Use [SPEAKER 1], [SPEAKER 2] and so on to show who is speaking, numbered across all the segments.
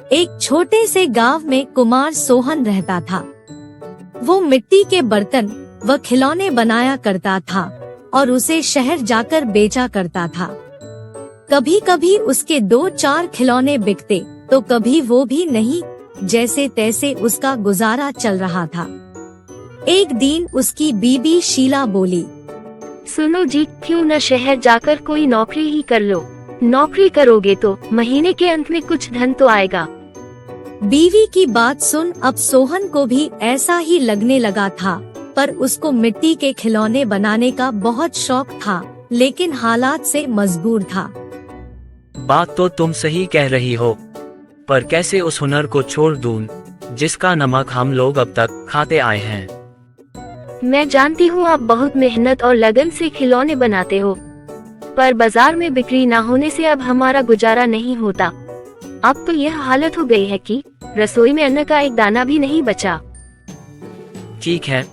[SPEAKER 1] एक छोटे से गांव में कुमार सोहन रहता था। वो मिट्टी के बर्तन व खिलौने बनाया करता था और उसे शहर जाकर बेचा करता था। कभी कभी उसके 2-4 खिलौने बिकते तो कभी वो भी नहीं, जैसे तैसे उसका गुजारा चल रहा था। एक दिन उसकी बीबी शीला बोली,
[SPEAKER 2] सुनो जी, क्यों न शहर जाकर कोई नौकरी ही कर लो। नौकरी करोगे तो महीने के अंत में कुछ धन तो आएगा।
[SPEAKER 1] बीवी की बात सुन अब सोहन को भी ऐसा ही लगने लगा था, पर उसको मिट्टी के खिलौने बनाने का बहुत शौक था, लेकिन हालात से मजबूर था।
[SPEAKER 3] बात तो तुम सही कह रही हो, पर कैसे उस हुनर को छोड़ दूं, जिसका नमक हम लोग अब तक खाते आए हैं।
[SPEAKER 2] मैं जानती हूँ आप बहुत मेहनत और लगन से खिलौने बनाते हो, पर बाजार में बिक्री ना होने से अब हमारा गुजारा नहीं होता। अब तो यह हालत हो गई है कि रसोई में अन्न का एक दाना भी नहीं बचा।
[SPEAKER 3] ठीक है,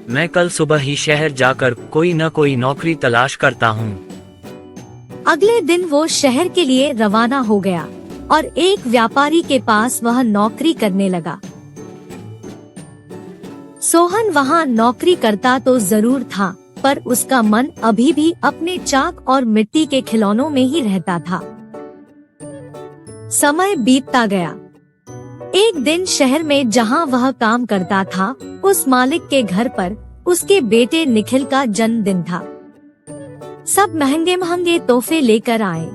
[SPEAKER 3] मैं कल सुबह ही शहर जाकर कोई न कोई नौकरी तलाश करता हूँ।
[SPEAKER 1] अगले दिन वो शहर के लिए रवाना हो गया और एक व्यापारी के पास वह नौकरी करने लगा। सोहन वहाँ नौकरी करता तो जरूर था, पर उसका मन अभी भी अपने चाक और मिट्टी के खिलौनों में ही रहता था। समय बीतता गया। एक दिन शहर में जहाँ वह काम करता था, उस मालिक के घर पर उसके बेटे निखिल का जन्मदिन था। सब महंगे महंगे तोहफे लेकर आए।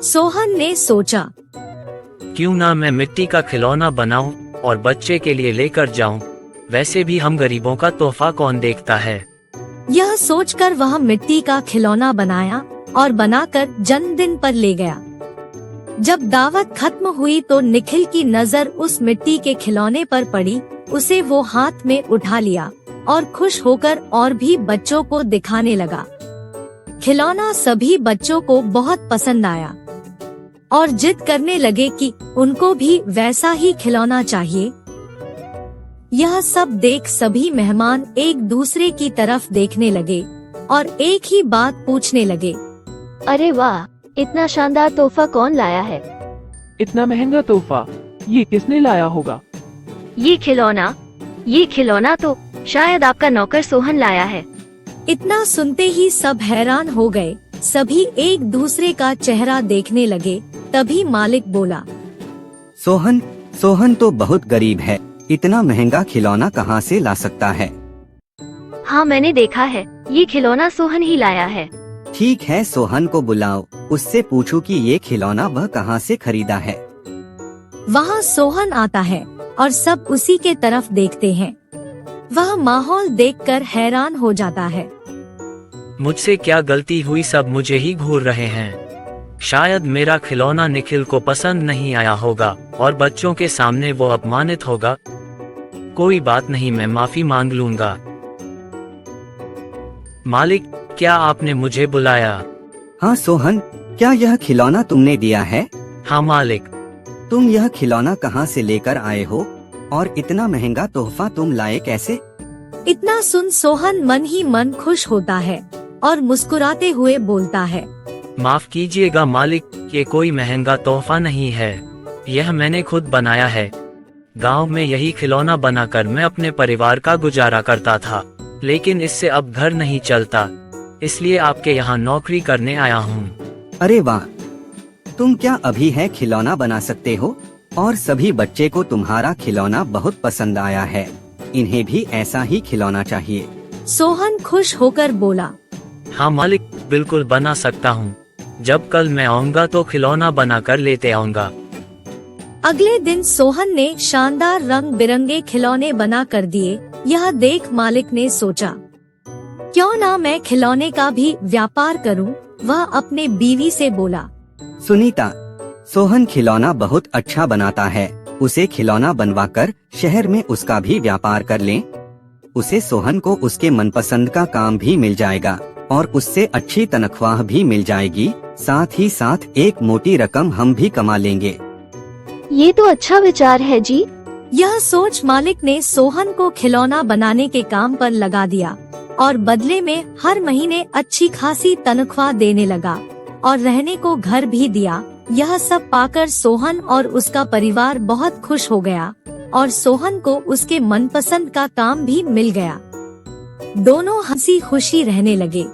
[SPEAKER 1] सोहन ने सोचा,
[SPEAKER 3] क्यों ना मैं मिट्टी का खिलौना बनाऊं और बच्चे के लिए लेकर जाऊं। वैसे भी हम गरीबों का तोहफा कौन देखता है।
[SPEAKER 1] यह सोचकर वह मिट्टी का खिलौना बनाया और बनाकर जन्मदिन पर ले गया। जब दावत खत्म हुई तो निखिल की नजर उस मिट्टी के खिलौने पर पड़ी। उसे वो हाथ में उठा लिया और खुश होकर और भी बच्चों को दिखाने लगा। खिलौना सभी बच्चों को बहुत पसंद आया और जिद करने लगे कि उनको भी वैसा ही खिलौना चाहिए। यह सब देख सभी मेहमान एक दूसरे की तरफ देखने लगे और एक ही बात पूछने लगे,
[SPEAKER 2] अरे वाह, इतना शानदार तोहफा कौन लाया है?
[SPEAKER 4] इतना महंगा तोहफा ये किसने लाया होगा?
[SPEAKER 2] ये खिलौना तो शायद आपका नौकर सोहन लाया है।
[SPEAKER 1] इतना सुनते ही सब हैरान हो गए। सभी एक दूसरे का चेहरा देखने लगे। तभी मालिक बोला,
[SPEAKER 5] सोहन तो बहुत गरीब है, इतना महंगा खिलौना कहाँ से ला सकता है?
[SPEAKER 2] हाँ, मैंने देखा है, ये खिलौना सोहन ही लाया है।
[SPEAKER 5] ठीक है, सोहन को बुलाओ, उससे पूछो कि ये खिलौना वह कहाँ से खरीदा है।
[SPEAKER 1] वहाँ सोहन आता है और सब उसी के तरफ देखते हैं। वह माहौल देखकर हैरान हो जाता है।
[SPEAKER 3] मुझसे क्या गलती हुई, सब मुझे ही घूर रहे हैं। शायद मेरा खिलौना निखिल को पसंद नहीं आया होगा और बच्चों के सामने वो अपमानित होगा। कोई बात नहीं, मैं माफी मांग लूंगा। मालिक, क्या आपने मुझे बुलाया?
[SPEAKER 5] हाँ सोहन, क्या यह खिलौना तुमने दिया है?
[SPEAKER 3] हाँ मालिक।
[SPEAKER 5] तुम यह खिलौना कहाँ से लेकर आए हो और इतना महंगा तोहफा तुम लाए कैसे?
[SPEAKER 1] इतना सुन सोहन मन ही मन खुश होता है और मुस्कुराते हुए बोलता है,
[SPEAKER 3] माफ कीजिएगा मालिक, ये कोई महंगा तोहफा नहीं है, यह मैंने खुद बनाया है। गांव में यही खिलौना बनाकर मैं अपने परिवार का गुजारा करता था, लेकिन इससे अब घर नहीं चलता, इसलिए आपके यहाँ नौकरी करने आया हूँ।
[SPEAKER 5] अरे वाह, तुम क्या अभी है खिलौना बना सकते हो? और सभी बच्चे को तुम्हारा खिलौना बहुत पसंद आया है, इन्हें भी ऐसा ही खिलौना चाहिए।
[SPEAKER 1] सोहन खुश होकर बोला,
[SPEAKER 3] हाँ मालिक, बिल्कुल बना सकता हूँ। जब कल मैं आऊँगा तो खिलौना बना कर लेते आऊँगा।
[SPEAKER 1] अगले दिन सोहन ने शानदार रंग बिरंगे खिलौने बना कर दिए। यह देख मालिक ने सोचा, क्यों ना मैं खिलौने का भी व्यापार करूं। वह अपने बीवी से बोला,
[SPEAKER 5] सुनीता, सोहन खिलौना बहुत अच्छा बनाता है, उसे खिलौना बनवाकर शहर में उसका भी व्यापार कर लें। उसे सोहन को उसके मनपसंद का काम भी मिल जाएगा और उससे अच्छी तनख्वाह भी मिल जाएगी, साथ ही साथ एक मोटी रकम हम भी कमा लेंगे।
[SPEAKER 2] ये तो अच्छा विचार है जी।
[SPEAKER 1] यह सोच मालिक ने सोहन को खिलौना बनाने के काम पर लगा दिया और बदले में हर महीने अच्छी खासी तनख्वाह देने लगा और रहने को घर भी दिया। यह सब पाकर सोहन और उसका परिवार बहुत खुश हो गया और सोहन को उसके मनपसंद का काम भी मिल गया। दोनों हंसी खुशी रहने लगे।